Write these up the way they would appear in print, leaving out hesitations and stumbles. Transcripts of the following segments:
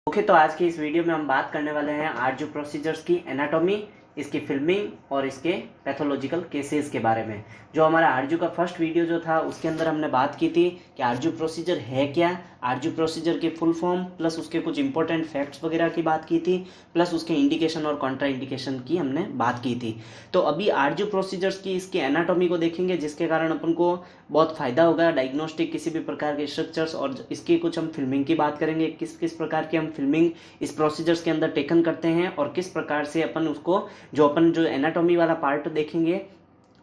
Okay, तो आज की इस वीडियो में हम बात करने वाले हैं आरजू प्रोसीजर्स की एनाटॉमी, इसकी फिल्मिंग और इसके पैथोलॉजिकल केसेस के बारे में। जो हमारा आरजू का फर्स्ट वीडियो जो था उसके अंदर हमने बात की थी कि आरजू प्रोसीजर है क्या, आरजू प्रोसीजर की फुल फॉर्म प्लस उसके कुछ इंपॉर्टेंट फैक्ट्स वगैरह की बात की थी, प्लस उसके इंडिकेशन और कॉन्ट्रा इंडिकेशन की हमने बात की थी। तो अभी आरजू प्रोसीजर्स की इसकी एनाटॉमी को देखेंगे, जिसके कारण अपन को बहुत फ़ायदा होगा डायग्नोस्टिक किसी भी प्रकार के स्ट्रक्चर्स, और इसकी कुछ हम फिल्मिंग की बात करेंगे, किस किस प्रकार की हम फिल्मिंग इस प्रोसीजर्स के अंदर टेकन करते हैं और किस प्रकार से अपन उसको जो एनाटॉमी वाला पार्ट देखेंगे,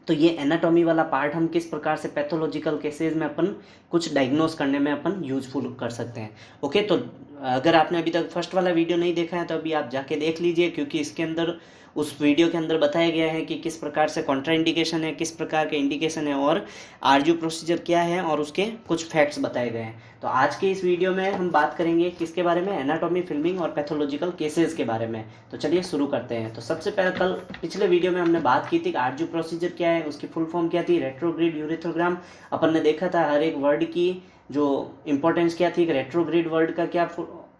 तो ये एनाटॉमी वाला पार्ट हम किस प्रकार से पैथोलॉजिकल केसेस में अपन कुछ डायग्नोस करने में अपन यूजफुल कर सकते हैं। ओके, तो अगर आपने अभी तक फर्स्ट वाला वीडियो नहीं देखा है तो अभी आप जाके देख लीजिए, क्योंकि इसके अंदर उस वीडियो के अंदर बताया गया है कि किस प्रकार से कॉन्ट्रा इंडिकेशन है, किस प्रकार के इंडिकेशन है और आरजू प्रोसीजर क्या है और उसके कुछ फैक्ट्स बताए गए हैं। तो आज के इस वीडियो में हम बात करेंगे किसके बारे में, एनाटॉमी, फिल्मिंग और पैथोलॉजिकल केसेस के बारे में। तो चलिए शुरू करते हैं। तो सबसे पहले कल पिछले वीडियो में हमने बात की थी कि आरजू प्रोसीजर क्या है, उसकी फुल फॉर्म क्या थी, रेट्रोग्रिड यूरेथ्रोग्राम। अपन ने देखा था हर एक वर्ड की जो इंपॉर्टेंस क्या थी, रेट्रोग्रिड वर्ड का क्या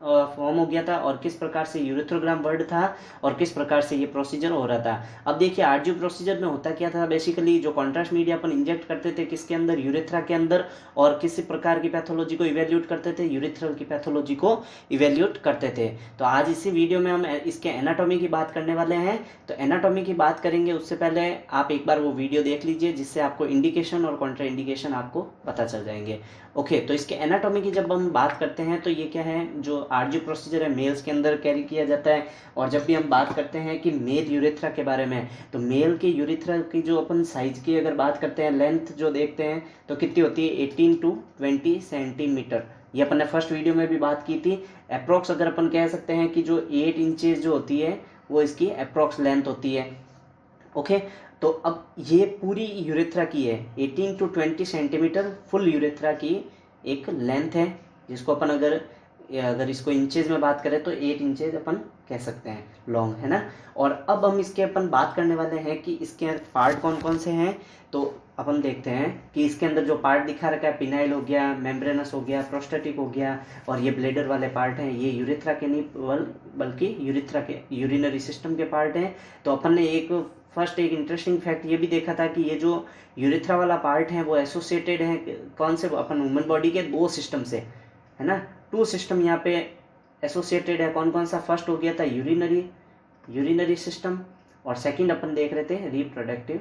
फॉर्म हो गया था और किस प्रकार से यूरेथ्रोग्राम वर्ड था और किस प्रकार से ये प्रोसीजर हो रहा था। अब देखिए आरजू प्रोसीजर में होता क्या था, बेसिकली जो कॉन्ट्रास्ट मीडिया अपन इंजेक्ट करते थे किसके अंदर, यूरेथ्रा के अंदर, और किसी प्रकार की पैथोलॉजी को इवेल्यूट करते थे, यूरेथ्रल की पैथोलॉजी को इवेल्यूट करते थे। तो आज इसी वीडियो में हम इसके एनाटॉमी की बात करने वाले हैं। तो एनाटॉमी की बात करेंगे उससे पहले आप एक बार वो वीडियो देख लीजिए, जिससे आपको इंडिकेशन और कॉन्ट्रा इंडिकेशन आपको पता चल जाएंगे। ओके, तो इसके एनाटॉमी की जब हम बात करते हैं तो ये क्या है, जो आरजू प्रोसीजर है मेल्स के अंदर कैरी किया जाता है। और जब भी हम बात करते हैं कि मेल यूरेथ्रा के बारे में, तो मेल के यूरेथ्रा की जो अपन साइज की अगर बात करते हैं, लेंथ जो देखते हैं तो कितनी होती है, 18 to 20 सेंटीमीटर। ये अपन ने फर्स्ट वीडियो में भी बात की थी। अप्रोक्स अगर अपन कह सकते हैं कि जो 8 इंचेस जो होती है वो इसकी अप्रोक्स लेंथ होती है। ओके, तो अब ये पूरी यूरेथ्रा की है 18 to 20 सेंटीमीटर फुल यूरेथ्रा की एक लेंथ है, जिसको अपन अगर इसको इंचेज में बात करें तो 8 इंचेज अपन कह सकते हैं लॉन्ग, है ना। और अब हम इसके अपन बात करने वाले हैं कि इसके पार्ट कौन कौन से हैं। तो अपन देखते हैं कि इसके अंदर जो पार्ट दिखा रखा है, पिनाइल हो गया, मेम्ब्रेनस हो गया, प्रोस्टेटिक हो गया, और ये ब्लेडर वाले पार्ट हैं, ये यूरेथ्रा के नहीं बल्कि यूरेथ्रा के यूरिनरी सिस्टम के पार्ट हैं। तो अपन ने एक इंटरेस्टिंग फैक्ट ये भी देखा था कि ये जो यूरेथ्रा वाला पार्ट है वो एसोसिएटेड है कौन से, अपन ह्यूमन बॉडी के 2 सिस्टम से, है ना। 2 सिस्टम यहाँ पे एसोसिएटेड है। कौन कौन सा, फर्स्ट हो गया था यूरिनरी सिस्टम, और सेकंड अपन देख रहे थे रिप्रोडक्टिव,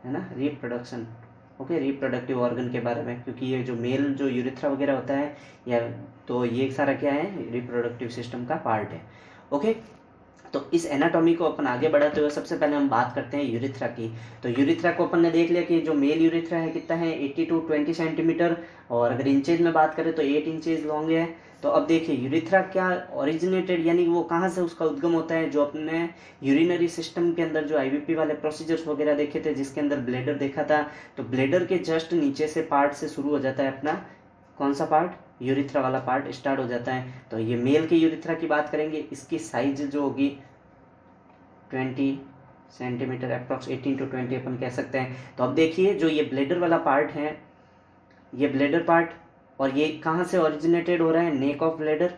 है ना, रिप्रोडक्शन। ओके, रिप्रोडक्टिव ऑर्गन के बारे में, क्योंकि ये जो मेल जो यूरेथ्रा वगैरह होता है या, तो ये सारा क्या है, रिप्रोडक्टिव सिस्टम का पार्ट है। ओके, तो इस एनाटॉमी को अपन आगे बढ़ाते हुए सबसे पहले हम बात करते हैं यूरेथ्रा की। तो यूरेथ्रा को अपन ने देख लिया कि जो मेल यूरेथ्रा है कितना है, 80 to 20 सेंटीमीटर, और अगर इंचेज में बात करें तो 8 इंचेज लॉन्ग है। तो अब देखिए यूरेथ्रा क्या ओरिजिनेटेड, यानी वो कहाँ से उसका उद्गम होता है। जो अपने यूरिनरी सिस्टम के अंदर जो आईवीपी वाले प्रोसीजर्स वगैरह देखे थे, जिसके अंदर ब्लेडर देखा था, तो ब्लेडर के जस्ट नीचे से पार्ट से शुरू हो जाता है अपना कौन सा पार्ट, यूरेथ्रा वाला पार्ट स्टार्ट हो जाता है। तो ये मेल के यूरेथ्रा की बात करेंगे, इसकी साइज जो होगी 20 सेंटीमीटर, अप्रॉक्स 18 to 20 अपन कह सकते हैं। तो अब देखिए जो ये ब्लेडर वाला पार्ट है, ये ब्लेडर पार्ट, और ये कहाँ से ओरिजिनेटेड हो रहा है, नेक ऑफ ब्लेडर,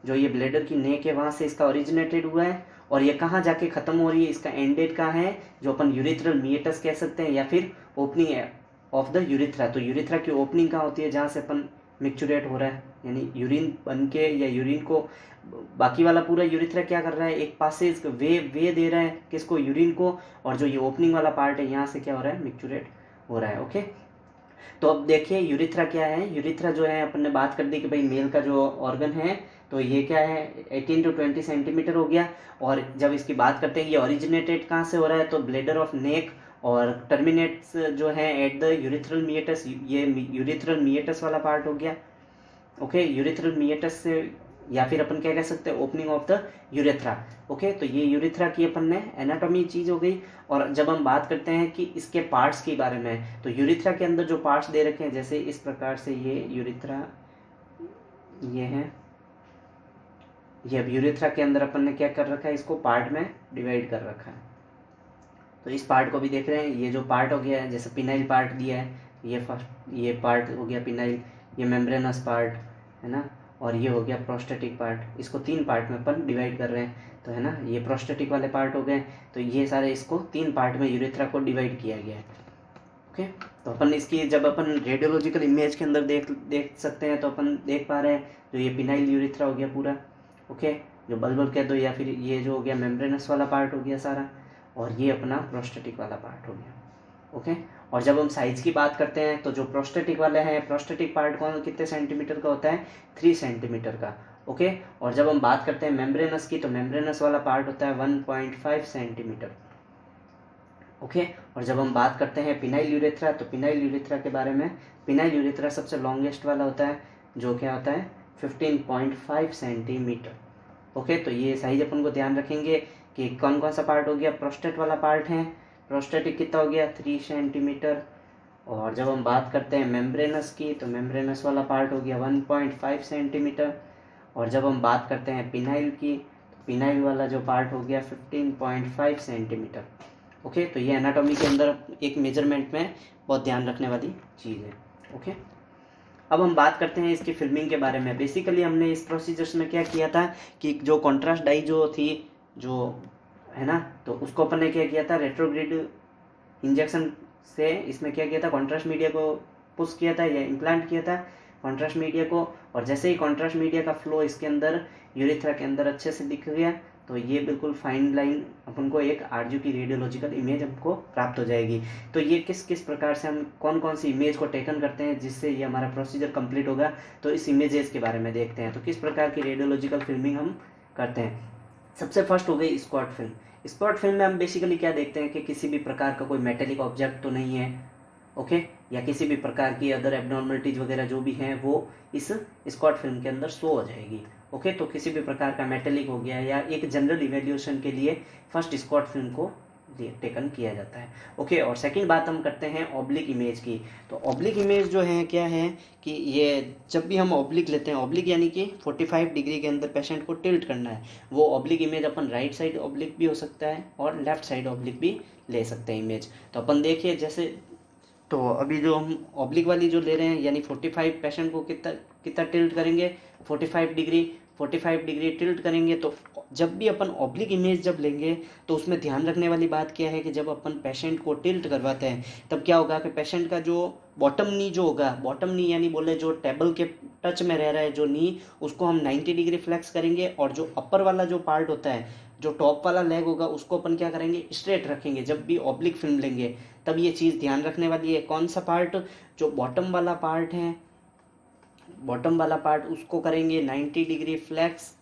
जो ये ब्लेडर की नेक है वहाँ से इसका ओरिजिनेटेड हुआ है। और ये कहाँ जाके खत्म हो रही है, इसका एंडेड कहाँ है, जो अपन यूरेथ्रल मिएटस कह सकते हैं या फिर ओपनिंग ऑफ द यूरेथ्रा। तो यूरेथ्रा की ओपनिंग कहाँ होती है, जहाँ से अपन मिक्चुरेट हो रहा है, यानी यूरिन बन के, या यूरिन को बाकी वाला पूरा यूरेथ्रा क्या कर रहा है, एक पासेज वे दे रहा है किसको, यूरिन को, और जो ये ओपनिंग वाला पार्ट है यहाँ से क्या हो रहा है, मिक्चुरेट हो रहा है। ओके, तो अब देखिए यूरेथ्रा क्या है। यूरेथ्रा जो है अपन ने बात कर दी कि भाई मेल का जो ऑर्गन है, तो ये क्या है 18 to 20 सेंटीमीटर हो गया। और जब इसकी बात करते हैं ये ओरिजिनेटेड कहाँ से हो रहा है, तो ब्लेडर ऑफ नेक, और टर्मिनेट्स जो है एट द यूरेथ्रल मिएटस, ये यूरेथ्रल मिएटस वाला पार्ट हो गया। ओके, यूरेथ्रल मिएटस से, या फिर अपन क्या कह सकते हैं, opening of the urethra. Okay, तो ये यूरेथ्रा की अपन ने एनाटॉमी चीज हो गई। और जब हम बात करते हैं कि इसके पार्ट्स के बारे में, तो यूरेथ्रा के अंदर जो पार्ट्स दे रखे हैं, जैसे इस प्रकार से ये यूरेथ्रा, ये है, ये अब यूरेथ्रा के अंदर अपन ने क्या कर रखा है, इसको पार्ट में डिवाइड कर रखा है। तो इस पार्ट को भी देख रहे हैं, ये जो पार्ट हो गया है, जैसे पिनाइल पार्ट दिया है, ये फर्स्ट ये पार्ट हो गया पिनाइल, ये मेम्ब्रेनस पार्ट, है ना, और ये हो गया प्रोस्टेटिक पार्ट। इसको 3 पार्ट में अपन डिवाइड कर रहे हैं, तो है ना, ये प्रोस्टेटिक वाले पार्ट हो गए। तो ये सारे इसको 3 पार्ट में यूरेथ्रा को डिवाइड किया गया है। ओके, तो अपन इसकी जब अपन रेडियोलॉजिकल इमेज के अंदर देख सकते हैं, तो अपन देख पा रहे हैं जो ये पिनाइल यूरेथ्रा हो गया पूरा। ओके, जो बल्बल कह दो, या फिर ये जो हो गया मेम्ब्रेनस वाला पार्ट हो गया सारा, और ये अपना प्रोस्टेटिक वाला पार्ट हो गया। ओके, और जब हम साइज की बात करते हैं तो जो प्रोस्टेटिक वाले हैं, प्रोस्टेटिक पार्ट कौन कितने सेंटीमीटर का होता है, 3 सेंटीमीटर का। ओके, और जब हम बात करते हैं मेम्ब्रेनस की, तो मेम्ब्रेनस वाला पार्ट होता है 1.5 सेंटीमीटर। ओके, और जब हम बात करते हैं पिनाइल यूरेथ्रा, तो पिनाइल यूरेथ्रा के बारे में, पिनाइल यूरेथ्रा सबसे लॉन्गेस्ट वाला होता है, जो क्या होता है 15.5 सेंटीमीटर। ओके, तो ये साइज अपन को ध्यान रखेंगे कि कौन कौन सा पार्ट हो गया, प्रोस्टेट वाला पार्ट है, प्रोस्टेटिक कितना हो गया 3 सेंटीमीटर। और जब हम बात करते हैं मेम्ब्रेनस की, तो मेम्ब्रेनस वाला पार्ट हो गया 1.5 सेंटीमीटर। और जब हम बात करते हैं पिनाइल की, तो पिनाइल वाला जो पार्ट हो गया 15.5 सेंटीमीटर। ओके, तो ये एनाटॉमी के अंदर एक मेजरमेंट में बहुत ध्यान रखने वाली चीज़ है। ओके, अब हम बात करते हैं इसकी फिल्मिंग के बारे में। बेसिकली हमने इस प्रोसीजर्स में क्या किया था कि जो कॉन्ट्रास्ट डाई जो थी, जो है ना, तो उसको अपन ने क्या किया था, रेट्रोग्रेड इंजेक्शन से इसमें क्या किया था, कॉन्ट्रास्ट मीडिया को पुश किया था या इम्प्लांट किया था कॉन्ट्रास्ट मीडिया को। और जैसे ही कॉन्ट्रास्ट मीडिया का फ्लो इसके अंदर यूरेथ्रा के अंदर अच्छे से दिख गया, तो ये बिल्कुल फाइन लाइन अपन को एक आरजू की रेडियोलॉजिकल इमेज हमको प्राप्त हो जाएगी। तो ये किस किस प्रकार से हम कौन कौन सी इमेज को टेकन करते हैं जिससे ये हमारा प्रोसीजर कंप्लीट होगा, तो इस इमेजेस के बारे में देखते हैं। तो किस प्रकार की रेडियोलॉजिकल फिल्मिंग हम करते हैं। सबसे फर्स्ट हो गई स्क्वाड फिल्म। स्क्वाड फिल्म में हम बेसिकली क्या देखते हैं कि किसी भी प्रकार का कोई मेटेलिक ऑब्जेक्ट तो नहीं है, ओके, या किसी भी प्रकार की अदर एबनॉर्मलिटीज वगैरह जो भी हैं वो इस स्क्वाड फिल्म के अंदर शो हो जाएगी। ओके, तो किसी भी प्रकार का मेटेलिक हो गया, या एक जनरल इवेल्यूशन के लिए फर्स्ट स्क्वाड फिल्म को टेकन किया जाता है। ओके, और सेकंड बात हम करते हैं ऑब्लिक इमेज की। तो ऑब्लिक इमेज जो है क्या है कि ये जब भी हम ऑब्लिक लेते हैं, ऑब्लिक यानी कि 45 डिग्री के अंदर पेशेंट को टिल्ट करना है, वो ऑब्लिक इमेज अपन राइट साइड ऑब्लिक भी हो सकता है और लेफ्ट साइड ऑब्लिक भी ले सकते हैं इमेज। तो अपन देखिए, जैसे तो अभी जो हम ऑब्लिक वाली जो ले रहे हैं, यानी 45 पेशेंट को कितना कितना टिल्ट करेंगे, 45 डिग्री टिल्ट करेंगे। तो जब भी अपन ऑब्लिक इमेज जब लेंगे, तो उसमें ध्यान रखने वाली बात क्या है कि जब अपन पेशेंट को टिल्ट करवाते हैं, तब क्या होगा कि पेशेंट का जो बॉटम नी जो होगा, बॉटम नी यानी बोले जो टेबल के टच में रह रहा है जो नी, उसको हम 90 डिग्री फ्लेक्स करेंगे। और जो अपर वाला जो पार्ट होता है, जो टॉप वाला लेग होगा, उसको अपन क्या करेंगे, स्ट्रेट रखेंगे। जब भी ऑब्लिक फिल्म लेंगे तब ये चीज़ ध्यान रखने वाली है। कौन सा पार्ट, जो बॉटम वाला पार्ट है, बॉटम वाला पार्ट उसको करेंगे 90 degree flex.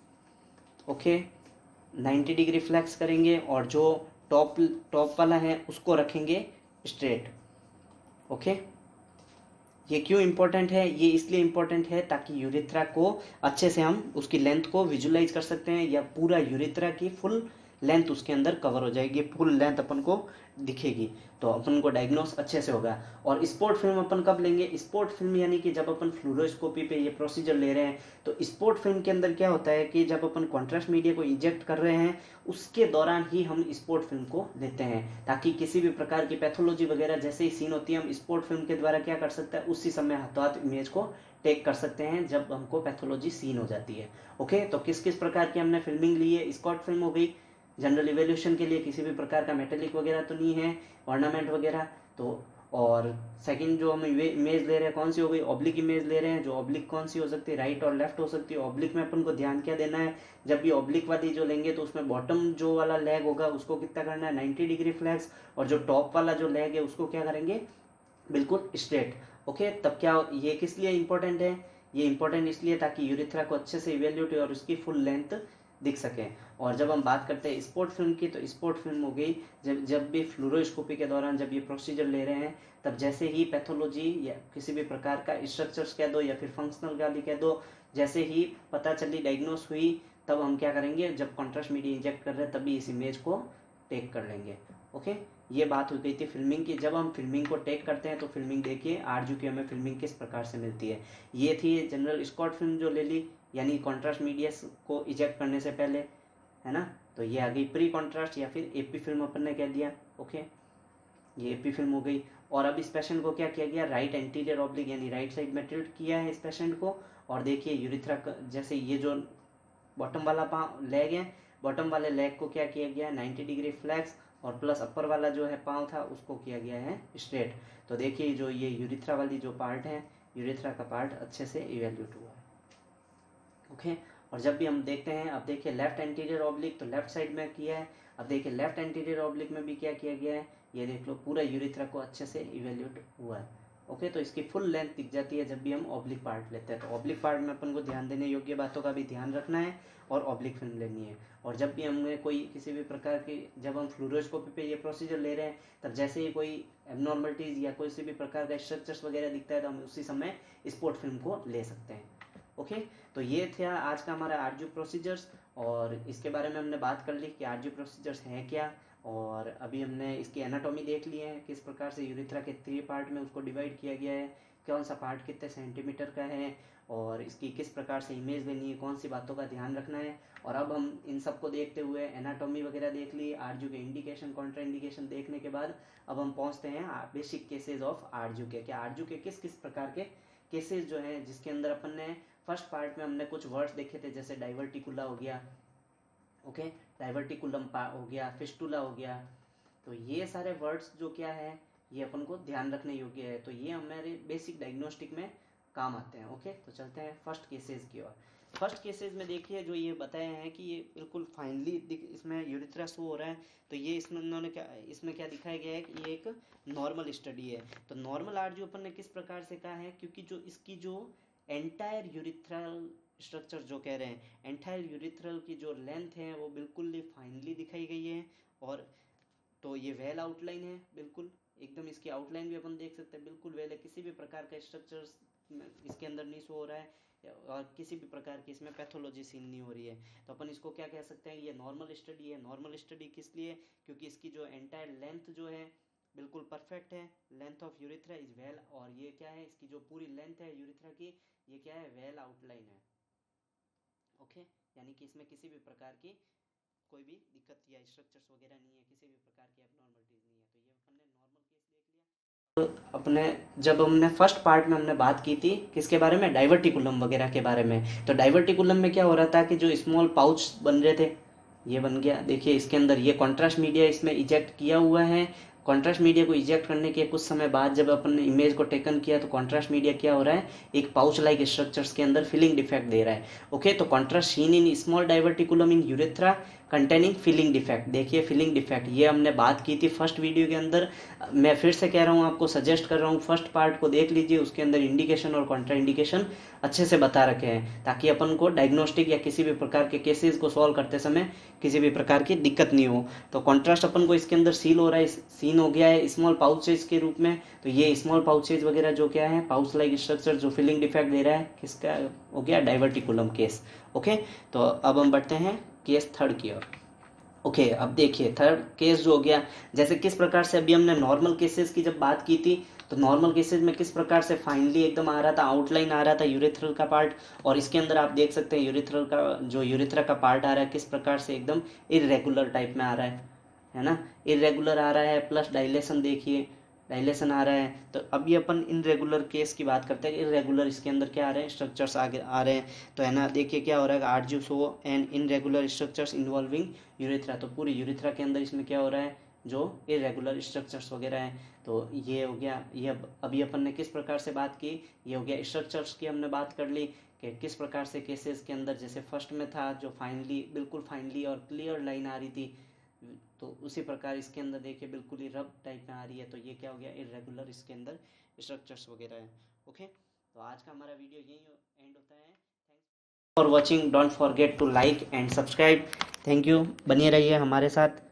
Okay, 90 degree flex करेंगे, और जो टॉप टॉप वाला है उसको रखेंगे स्ट्रेट। ओके, ये क्यों इंपॉर्टेंट है, ये इसलिए इंपॉर्टेंट है ताकि यूरेथ्रा को अच्छे से हम उसकी लेंथ को विजुलाइज कर सकते हैं, या पूरा यूरेथ्रा की फुल लेंथ उसके अंदर कवर हो जाएगी, फुल लेंथ अपन को दिखेगी, तो अपन को डायग्नोस अच्छे से होगा। और स्पोर्ट फिल्म अपन कब लेंगे, स्पोर्ट फिल्म यानी कि जब अपन फ्लूरोस्कोपी पे ये प्रोसीजर ले रहे हैं, तो स्पोर्ट फिल्म के अंदर क्या होता है कि जब अपन कॉन्ट्रास्ट मीडिया को इंजेक्ट कर रहे हैं, उसके दौरान ही हम स्पोर्ट फिल्म को लेते हैं, ताकि किसी भी प्रकार की पैथोलॉजी वगैरह जैसे ही सीन होती है, हम स्पोर्ट फिल्म के द्वारा क्या कर सकते हैं, उसी समय हाथों हाथ इमेज को टेक कर सकते हैं जब हमको पैथोलॉजी सीन हो जाती है। ओके, तो किस किस प्रकार की हमने फिल्मिंग ली है, स्कॉट फिल्म हो गई जनरल इवेल्यूशन के लिए, किसी भी प्रकार का मेटेलिक वगैरह तो नहीं है, ऑर्नामेंट वगैरह तो। और सेकंड जो हम इमेज ले रहे हैं कौन सी हो गई, ऑब्लिक इमेज ले रहे हैं। जो ऑब्लिक कौन सी हो सकती है, राइट और लेफ्ट हो सकती है। ऑब्लिक में अपन को ध्यान क्या देना है, जब भी ऑब्लिक वाली जो लेंगे तो उसमें बॉटम जो वाला लेग होगा उसको कितना करना है, 90 डिग्री फ्लेक्स, और जो टॉप वाला जो लेग है उसको क्या करेंगे, बिल्कुल स्ट्रेट। ओके, तब क्या, ये किस लिए इंपॉर्टेंट है, ये इंपॉर्टेंट इसलिए ताकि यूरेथ्रा को अच्छे से इवेल्यूट और उसकी फुल लेंथ दिख सके। और जब हम बात करते हैं स्पोर्ट फिल्म की, तो स्पोर्ट फिल्म हो गई जब भी फ्लूरोस्कोपी के दौरान जब ये प्रोसीजर ले रहे हैं, तब जैसे ही पैथोलॉजी या किसी भी प्रकार का स्ट्रक्चर्स कह दो या फिर फंक्शनल गाली कह दो, जैसे ही पता चली, डायग्नोस हुई, तब हम क्या करेंगे, जब कॉन्ट्रास्ट मीडिया इंजेक्ट कर रहे हैं तभी इस इमेज को टेक कर लेंगे। ओके, ये बात हो गई थी फिल्मिंग की। जब हम फिल्मिंग को टेक करते हैं तो फिल्मिंग देखिए आरजू की हमें फिल्मिंग किस प्रकार से मिलती है। ये थी जनरल स्कॉट फिल्म जो ले ली, यानी कॉन्ट्रास्ट मीडिया को इजेक्ट करने से पहले, है ना। तो ये आ गई प्री कॉन्ट्रास्ट या फिर एपी फिल्म अपन ने कह दिया। ओके, ये एपी फिल्म हो गई। और अब इस पेशेंट को क्या किया गया, राइट एंटीरियर ऑब्लिक यानी राइट साइड में टिल्ट किया है इस पेशेंट को, और देखिए यूरिथ्रा जैसे ये जो बॉटम वाला पाँव लेग है, बॉटम वाले लेग को क्या किया गया है 90 डिग्री फ्लेक्स, और प्लस अपर वाला जो है पाँव था उसको किया गया है स्ट्रेट। तो देखिए जो ये यूरिथ्रा वाली जो पार्ट है, यूरिथ्रा का पार्ट अच्छे से इवेल्यूट हुआ है। ओके, और जब भी हम देखते हैं, अब देखिए लेफ्ट एंटीरियर ऑब्लिक तो लेफ्ट साइड में किया है, अब देखिए लेफ्ट एंटीरियर ऑब्लिक में भी क्या किया गया है, ये देख लो पूरा यूरिथ्रा को अच्छे से इवेल्यूट हुआ है। ओके, तो इसकी फुल लेंथ दिख जाती है जब भी हम ऑब्लिक पार्ट लेते हैं। तो ऑब्लिक पार्ट में अपन को ध्यान देने योग्य बातों का भी ध्यान रखना है और ऑब्लिक फिल्म लेनी है। और जब भी हमें कोई किसी भी प्रकार की, जब हम फ्लूरोस्कोपी पे ये प्रोसीजर ले रहे हैं, तब जैसे ही कोई एबनॉर्मलिटीज या कोई सी भी प्रकार का स्ट्रक्चर्स वगैरह दिखता है तो हम उसी समय स्पोर्ट फिल्म को ले सकते हैं। ओके, तो ये था आज का हमारा आरजू प्रोसीजर्स, और इसके बारे में हमने बात कर ली कि आरजू प्रोसीजर्स हैं क्या, और अभी हमने इसकी एनाटॉमी देख ली है, किस प्रकार से यूरिथ्रा के 3 पार्ट में उसको डिवाइड किया गया है, कौन सा पार्ट कितने सेंटीमीटर का है, और इसकी किस प्रकार से इमेज लेनी है, कौन सी बातों का ध्यान रखना है। और अब हम इन सबको देखते हुए एनाटॉमी वगैरह देख ली, आरजू के इंडिकेशन कॉन्ट्रा इंडिकेशन देखने के बाद अब हम पहुंचते हैं बेसिक केसेज ऑफ आरजू के, कि आरजू के किस किस प्रकार के केसेस जो हैं, जिसके अंदर अपन ने फर्स्ट पार्ट में हमने कुछ वर्ड्स देखे थे, जैसे डाइवर्टिकुला हो गया, ओके, डाइवर्टिकुलम हो गया, फिस्टुला हो गया। तो ये सारे वर्ड्स जो क्या है, ये अपन को ध्यान रखने योग्य है, तो ये हमारे बेसिक डायग्नोस्टिक में काम आते हैं। ओके, तो चलते हैं फर्स्ट केसेस की ओर। फर्स्ट केसेस में देखिए जो ये बताए हैं कि ये बिल्कुल फाइनली इसमें यूरिथ्रा शो हो रहा है, तो ये इसमें उन्होंने क्या, इसमें क्या दिखाया गया है कि ये एक नॉर्मल स्टडी है। तो नॉर्मल आरजू अपन ने किस प्रकार से कहा है, क्योंकि जो इसकी जो एंटायर यूरिथ्रल स्ट्रक्चर जो कह रहे हैं, एंटायर यूरिथ्रल की जो लेंथ है वो बिल्कुल ही फाइनली दिखाई गई है, और तो ये वेल आउटलाइन है, बिल्कुल एकदम इसकी आउटलाइन भी अपन देख सकते हैं, बिल्कुल वेल है, किसी भी प्रकार का स्ट्रक्चर इसके अंदर नहीं शो हो रहा है, और किसी भी प्रकार की इसमें पैथोलॉजी सीन नहीं हो रही है। तो अपन इसको क्या कह सकते हैं, ये नॉर्मल स्टडी है। नॉर्मल स्टडी किस लिए, क्योंकि इसकी जो एंटायर लेंथ जो है बिल्कुल परफेक्ट है, length of urethra is well, और ये क्या है, इसकी जो पूरी लेंथ है यूरिथ्रा की, ये क्या है, वेल आउटलाइन है। ओके, यानी कि इसमें किसी भी प्रकार की कोई भी दिक्कत या स्ट्रक्चर्स वगैरह नहीं है, किसी भी प्रकार की एबनॉर्मलिटीज नहीं है। तो ये हमने नॉर्मल केस देख लिया। तो अपने जब हमने फर्स्ट पार्ट में हमने बात की थी किसके बारे में, डाइवर्टिकुलम वगैरह के बारे में। तो डाइवर्टिकुलम में क्या हो रहा था कि जो स्मॉल पाउच बन रहे थे, ये बन गया, देखिए इसके अंदर ये कॉन्ट्रास्ट मीडिया इसमें इजेक्ट किया हुआ है। कॉन्ट्रास्ट मीडिया को इजेक्ट करने के कुछ समय बाद जब अपन ने इमेज को टेकन किया तो कॉन्ट्रास्ट मीडिया क्या हो रहा है, एक पाउच लाइक स्ट्रक्चर्स के अंदर फिलिंग डिफेक्ट दे रहा है। ओके, तो contrast seen in small diverticulum in urethra containing filling defect. देखिए फिलिंग डिफेक्ट ये हमने बात की थी फर्स्ट वीडियो के अंदर, मैं फिर से कह रहा हूँ, आपको सजेस्ट कर रहा हूँ फर्स्ट पार्ट को देख लीजिए, उसके अंदर इंडिकेशन और कॉन्ट्रा इंडिकेशन अच्छे से बता रखे हैं, ताकि अपन को डायग्नोस्टिक या किसी भी प्रकार के केसेस को सॉल्व करते समय किसी भी प्रकार की दिक्कत नहीं हो। तो कॉन्ट्रास्ट अपन को इसके अंदर सील हो रहा है, सीन हो गया है स्मॉल पाउचेज के रूप में। तो ये स्मॉल पाउचेज वगैरह जो क्या है, पाउच लाइक स्ट्रक्चर जो फिलिंग डिफेक्ट दे रहा है, किसका हो गया, डाइवर्टिकुलम केस। ओके, तो अब हम बढ़ते हैं केस थर्ड की ओर। ओके, अब देखिए थर्ड केस जो हो गया, जैसे किस प्रकार से अभी हमने नॉर्मल केसेस की जब बात की थी, तो नॉर्मल केसेस में किस प्रकार से फाइनली एकदम आ रहा था, आउटलाइन आ रहा था यूरेथ्रल का पार्ट, और इसके अंदर आप देख सकते हैं यूरेथ्रल का जो यूरेथ्रा का पार्ट आ रहा है किस प्रकार से एकदम इरेगुलर टाइप में आ रहा है ना, इरेगुलर आ रहा है, प्लस डायलेशन देखिए, डायलेशन आ रहा है। तो अभी अपन इनरेगुलर केस की बात करते हैं, इरेगुलर इसके अंदर क्या आ रहे हैं, स्ट्रक्चर्स आगे आ रहे हैं। तो है ना, देखिए क्या हो रहा है, आरजू show and irregular structures involving urethra. तो पूरी यूरेथ्रा के अंदर इसमें क्या हो रहा है, जो इरेगुलर स्ट्रक्चर्स वगैरह हैं। तो ये हो गया, ये अभी अपन ने किस प्रकार से बात की, ये हो गया स्ट्रक्चर्स की हमने बात कर ली कि किस प्रकार से केसेस के अंदर, जैसे फर्स्ट में था जो फाइनली बिल्कुल फाइनली और क्लियर लाइन आ रही थी, तो उसी प्रकार इसके अंदर देखिए बिल्कुल ही रब टाइप में आ रही है। तो ये क्या हो गया, इरेगुलर इसके अंदर स्ट्रक्चर्स वगैरह है। ओके, तो आज का हमारा वीडियो यही एंड होता है। Thanks for watching, don't forget to like and subscribe. Thank you, बने रहिए हमारे साथ।